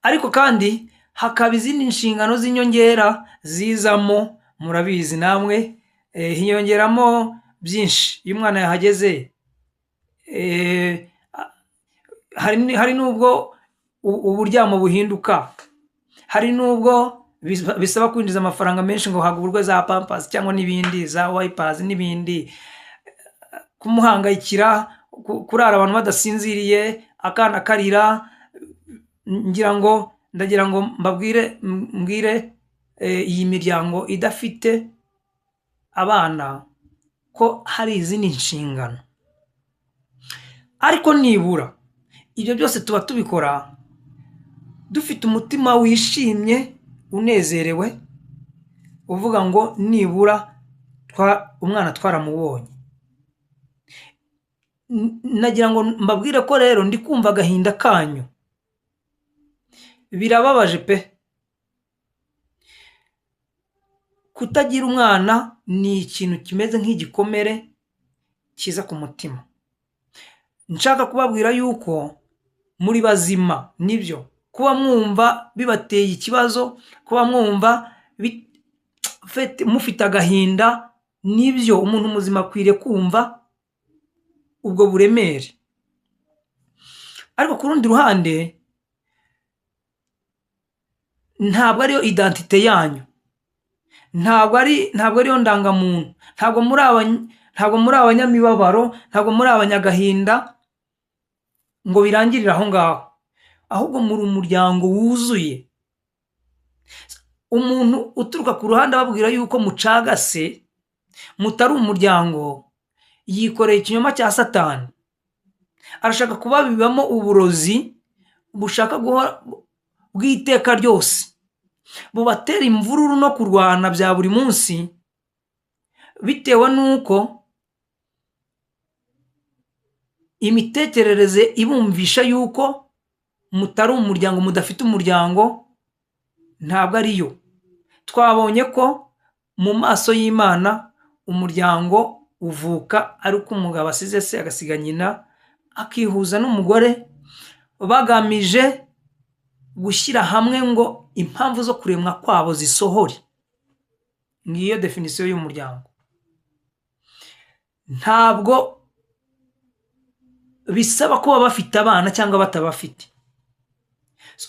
ariko kandi hakaba izindi nshingano z'inyongera zizamo. Murabizi namwe, hiyongeramo byinshi iyo umwana yahageze. Hari n'ubwo uburyamo buhinduka, hari n'ubwo bisaba kwinjiza amafaranga menshi ngo hagurwe za pampers cyangwa n'ibindi, za wipers n'ibindi, kumuhangayikira, kurara abantu badasinziriye, akana karira. Ndagira ngo mbwire iyi miryango idafite abana ko hari izindi nshingano, ariko nibura ibyo byose tuba tubikora dufite umutima wishimye unezerewe, uvuga ngo nibura umwana twaramubonye. Nagira ngo mbabwire ko rero ndi kumva agahinda kanyu, birababaje pe. Kutagira umwana ni ikintu kimeze nk'igikomere kiza ku mutima. Nshaka kubabwira yuko muri bazima, nibyo kuba mwumva bibateye ikibazo, kuba mwumva mufite agahinda, nibyo umuntu muzima akwiriye kumva ubwo buremere. Ariko ku rundi ruhande ntabwo ariyo identite yanyu, ntabwo ariyo ndangamuntu, ntabwo muri abanyamibabaro, ntabwo muri abanyagahinda ngo birangirire aho ngaho, ahubwo muri umuryango wuzuye. Umuntu uturuka ku ruhande ababwira yuko mucagase, mutari umuryango, yikoreye ikinyoma cya Satani. Arashaka kubabibamo uburozi bushaka bw'iteka ryose, bubatera imvururu no kurwana bya buri munsi, bitewe n'uko imitekerereze ibumvisha yuko mutari umuryango, mudafite umuryango. Ntabwo ariyo. Twabonye ko mu maso y'Imana umuryango uvuka ari uko umugabo asize se agasiga nyina, akihuza n'umugore, bagamije gushyira hamwe ngo impamvu zo kuremwa kwabo zisohore. Ngiyo definisiyo y'umuryango. Ntabwo bisaba kuba bafite abana cyangwa batabafite.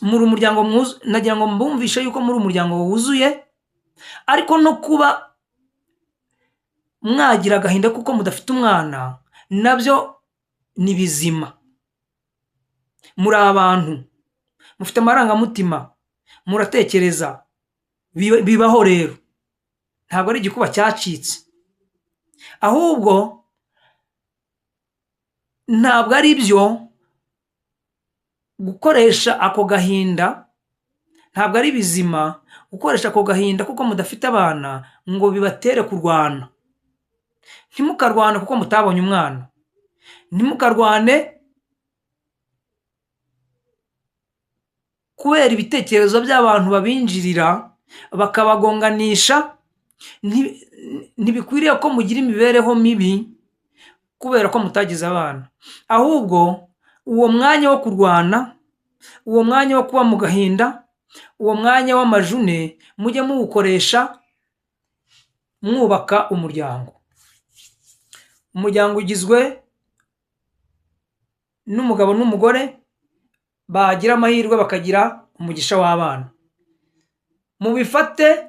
Muri umuryango nagira ngo mbumvishe yuko muri umuryango wuzuye, ariko no kuba mwagira agahinda kuko mudafite umwana nabyo ni bizima. Muri abantu, mufite amarangamutima, muratekereza, bibaho rero. Ntabwo ari igikuba cyacitse, ahubwo ntabwo ari byo gukoresha ako gahinda, ntabwo ari bizima gukoresha ako gahinda kuko mudafite abana ngo bibatere kurwana. Ntimukarwane kuko mutabonye umwana, ntimukarwane kubera ibitekerezo by'abantu babinjirira bakabagonganisha, ntibikwiriye ko mugira imibereho mibi kubera ko mutagize abana, ahubwo uwo mwanya wo kurwana, uwo mwanya wo kuba mu gahinda, uwo mwanya w'amajune mujye muwukoresha mwubaka umuryango. Umuryango ugizwe n'umugabo n'umugore bagira amahirwe bakagira umugisha w'abana. Mubifate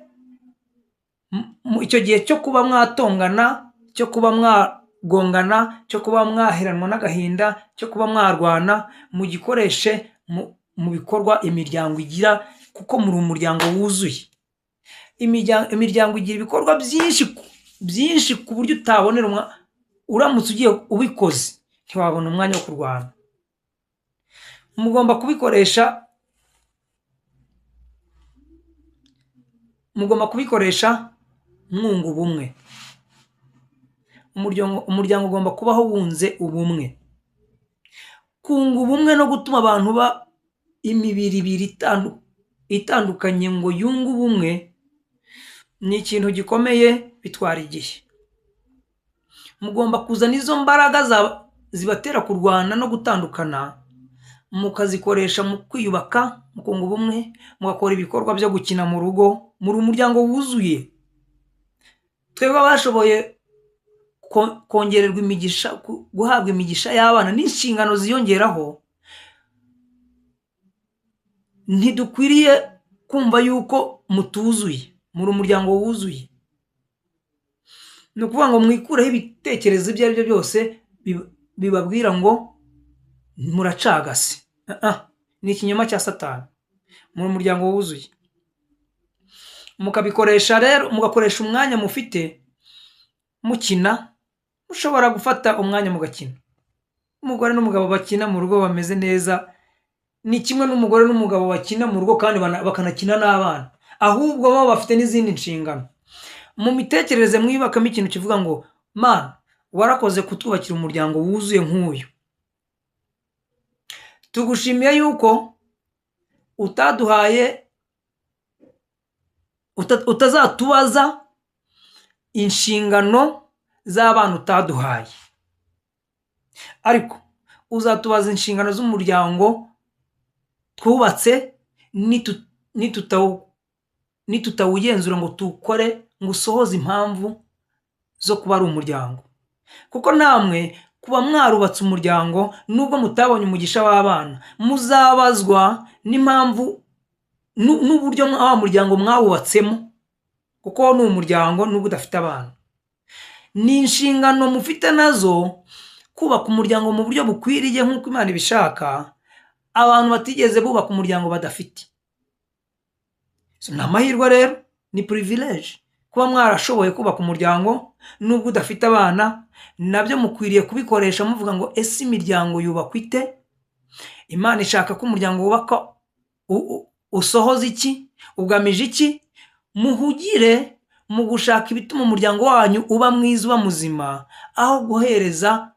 icyo gihe cyo kuba mwatongana, cyo kuba mwagongana, cyo kuba mwaheranwa n'agahinda, cyo kuba mwarwana, mugikoreshe mu bikorwa imiryango igira, kuko muri umuryango wuzuye. Imiryango igira ibikorwa byinshi ku buryo utabonera uramutse ugiye ubikoze ntiwabona umwanya wo kurwana. Mugomba kubikoresha mwunga ubumwe. Umuryango ugomba kubaho wunze ubumwe. Kunga ubumwe no gutuma abantu imibiri ibiri itandukanye ngo yunge ubumwe ni ikintu gikomeye, bitwara igihe. Mugomba kuzana izo mbaraga zibatera kurwana no gutandukana, mukazikoresha mu kwiyubaka, mu kunga ubumwe, mugakora ibikorwa byo gukina mu rugo, muri umuryango wuzuye. Twebwe abashoboye kongererwa imigisha, guhabwa imigisha y'abana n'inshingano ziyongeraho, ntidukwiriye kumva yuko mutuzuye, muri umuryango wuzuye. Ni ukuvuga ngo mwikureho ibitekerezo ibyo ari byo byose bibabwira ngo muracagase. Ni ikinyoma cya Satani. Muri umuryango wuzuye mukabikoresha rero, mugakoresha umwanya mufite mukina. Mushobora gufata umwanya mugakina. Umugore n'umugabo bakina mu rugo bameze neza ni kimwe n'umugore n'umugabo bakina mu rugo kandi bakanakina n'abana, ahubwo bo bafite n'izindi nshingano. Mu mitekerereze mwibakamo ikintu kivuga ngo Mana warakoze kutwubakira umuryango wuzuye nk'uyu. Tugushimiye yuko utazatubaza inshingano z'abana utaduhaye, ariko uzatubaza inshingano z'umuryango twubatse, nitutawugenzura ngo tuwukore, ngo usohoze impamvu zo kuba ari umuryango. Kuko namwe kuba mwarubatse umuryango nubwo mutabonye umugisha w'abana, muzabazwa n'impamvu n'uburyo wa muryango mwawubatsemo, kuko ni umuryango nubwo udafite abana. Ni inshingano mufite nazo kubaka umuryango mu buryo bukwiriye nk'uko Imana ibishaka. Abantu batigeze bubaka umuryango badafite, ni amahirwe rero, ni privilege kuba mwarashoboye kubaka umuryango nubwo udafite abana. Nabyo mukwiriye kubikoresha muvuga ngo ese imiryango yubakwa ite? Imana ishaka ko umuryango wubaka usohoza iki? Ugamije iki? Muhugire mu gushaka ibituma umuryango wanyu uba mwiza, uba muzima, aho guhereza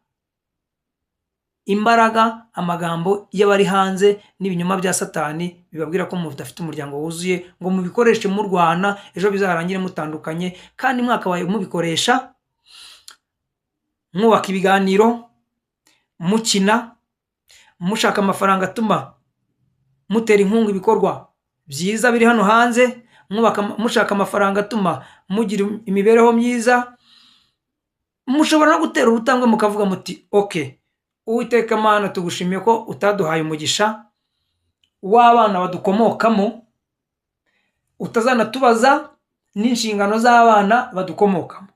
imbaraga amagambo y'abari hanze n'ibinyoma bya Satani bibabwira ko mudafite umuryango wuzuye, ngo mubikoreshe murwana, ejo bizarangire mutandukanye. Kandi mwakabaye mubikoresha mwubaka ibiganiro, mukina, mushaka amafaranga atuma mutera inkunga ibikorwa byiza biri hano hanze, mushaka amafaranga atuma mugira imibereho myiza. Mushobora no gutera urutambwe mukavuga muti okay, Uwiteka Mana tugushimiye ko utaduhaye umugisha w'abana badukomokamo, utazanatubaza n'inshingano z'abana badukomokamo.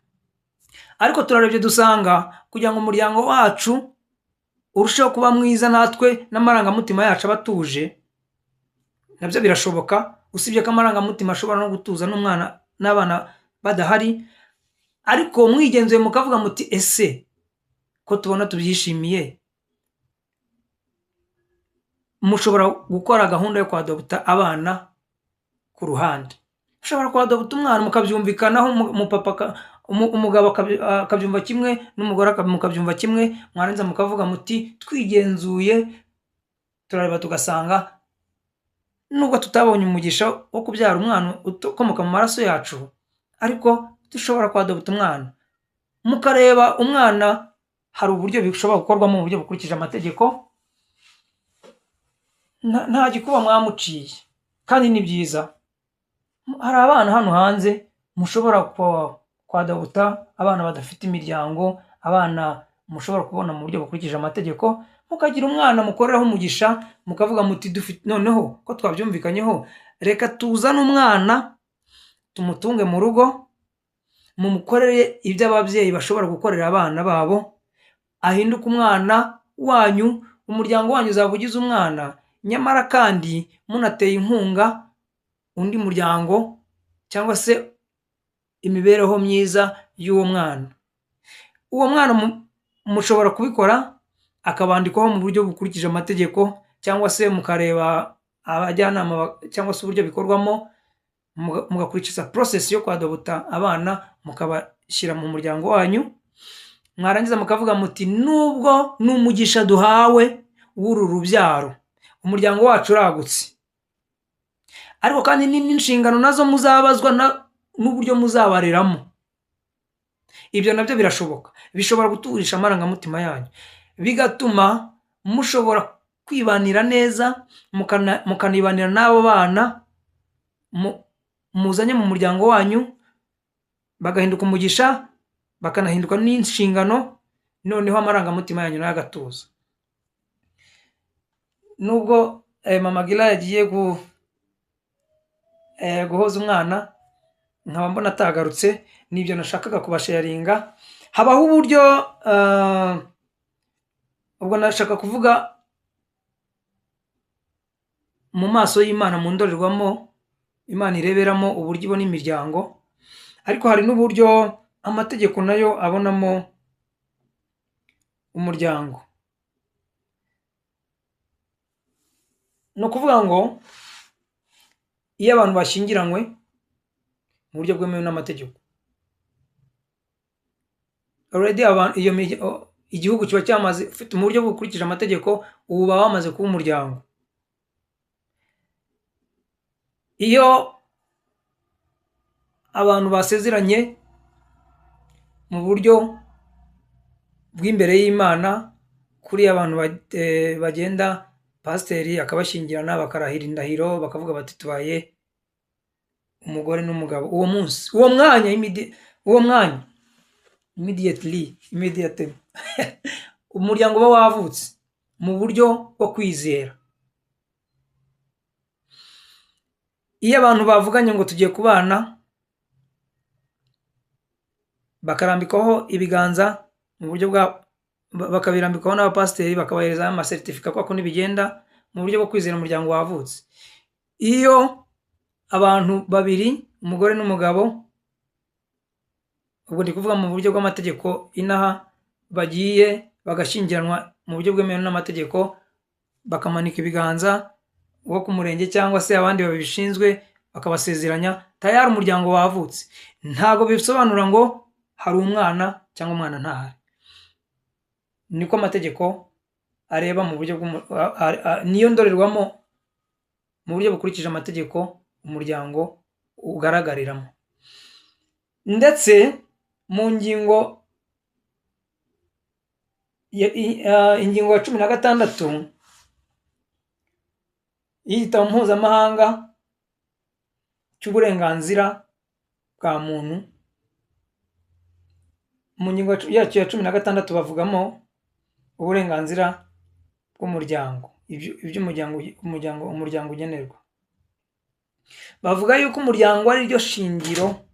Ariko turarebye dusanga kugira ngo umuryango wacu urusheho kuba mwiza, natwe n'amarangamutima yacu abatuje, nabyo birashoboka. Usibye ko amarangamutima ashobora no gutuza n'umwana n'abana badahari, ariko mwigenzuye mukavuga muti ese ko tubona tubyishimiye, mushobora gukora gahunda yo kwadopta abana ku ruhande. Mushobora kwadopta umwana mukabyumvikanaho, umugabo akabyumva kimwe n'umugore mukabyumva kimwe, mwarangiza mukavuga muti twigenzuye turareba tugasanga nubwo tutabonye umugisha wo kubyara umwana ukomoka mu maraso yacu, ariko dushobora kwadopta umwana. Mukareba umwana, hari uburyo bishobora gukorwamo mu buryo bukurikije amategeko, nta gikuba mwamuciye kandi ni byiza. Hari abana hano hanze mushobora kwadopta, abana badafite imiryango, abana mushobora kubona mu buryo bukurikije amategeko, mukagira umwana mukoreraho umugisha, mukavuga muti noneho ko twabyumvikanyeho, reka tuzane umwana tumutunge mu rugo, mumukorere ibyo ababyeyi bashobora gukorera abana babo, ahinduke umwana wanyu, umuryango wanyu uzaba ugize umwana, nyamara kandi munateye inkunga undi muryango cyangwa se imibereho myiza y'uwo mwana. Uwo mwana mushobora kubikora akabandikwaho mu buryo bukurikije amategeko, cyangwa se mukareba abajyanama cyangwa se uburyo bikorwamo, mugakurikiza process yo kwadopta abana, mukabashyira mu muryango wanyu. Mwarangiza mukavuga muti nubwo n'umugisha duhawe w'uru rubyaro, umuryango wacu uragutse, ariko kandi n'inshingano nazo muzabazwa n'uburyo muzabareramo. Ibyo nabyo birashoboka, bishobora guturisha amarangamutima yanyu, bigatuma mushobora kwibanira neza, mukanibanira n'abo bana muzanye mu muryango wanyu, bagahinduka umugisha, bakanahinduka n'inshingano, noneho amarangamutima yanyu nayo agatuza. Nubwo mama Gira yagiye guhoza umwana, nkaba mbona atagarutse, nibyo nashakaga kubasharinga. Habaho uburyo, ubwo nashaka kuvuga mu maso y'Imana, mu ndorerwamo Imana ireberamo uburyo ibona imiryango, ariko hari n'uburyo amategeko nayo abonamo umuryango. Ni ukuvuga ngo iyo abantu bashyingiranywe mu buryo bwemewe n'amategeko, already igihugu kiba cyamaze ufite mu buryo bukurikije amategeko, ubu baba bamaze kuba umuryango. Iyo abantu basezeranye mu buryo bw'imbere y'Imana, kuri abantu bagenda pasiteri akabashyingirana, bakarahira indahiro, bakavuga bati tubaye umugore n'umugabo, uwo munsi, uwo mwanya immediately umuryango uba wavutse mu buryo bwo kwizera. Iyo abantu bavuganye ngo tugiye kubana, bakarambikaho ibiganza mu buryo bakabirambikaho n'abapasiteri, bakabahereza amasertifika ko nibigenda mu buryo bwo kwizera umuryango wavutse. Iyo abantu babiri, umugore n'umugabo, ubwo ndi kuvuga mu buryo bw'amategeko inaha, bagiye bagashyingiranwa mu buryo bwemewe n'amategeko, bakamanika ibiganza, uwo ku murenge cyangwa se abandi babishinzwe bakabasezeranya, tayari umuryango wavutse. Ntabwo bisobanura ngo hari umwana cyangwa umwana ntahari. Niko amategeko areba mu buryo niyo ndorerwamo mu buryo bukurikije amategeko umuryango ugaragariramo. Ndetse mu ngingo ya 16 y'igitabo mpuzamahanga cy'uburenganzira bwa muntu, mu ngingo yacu ya 16 bavugamo uburenganzira bw'umuryango, umuryango ugenerwa. Bavuga yuko umuryango ari ryo shingiro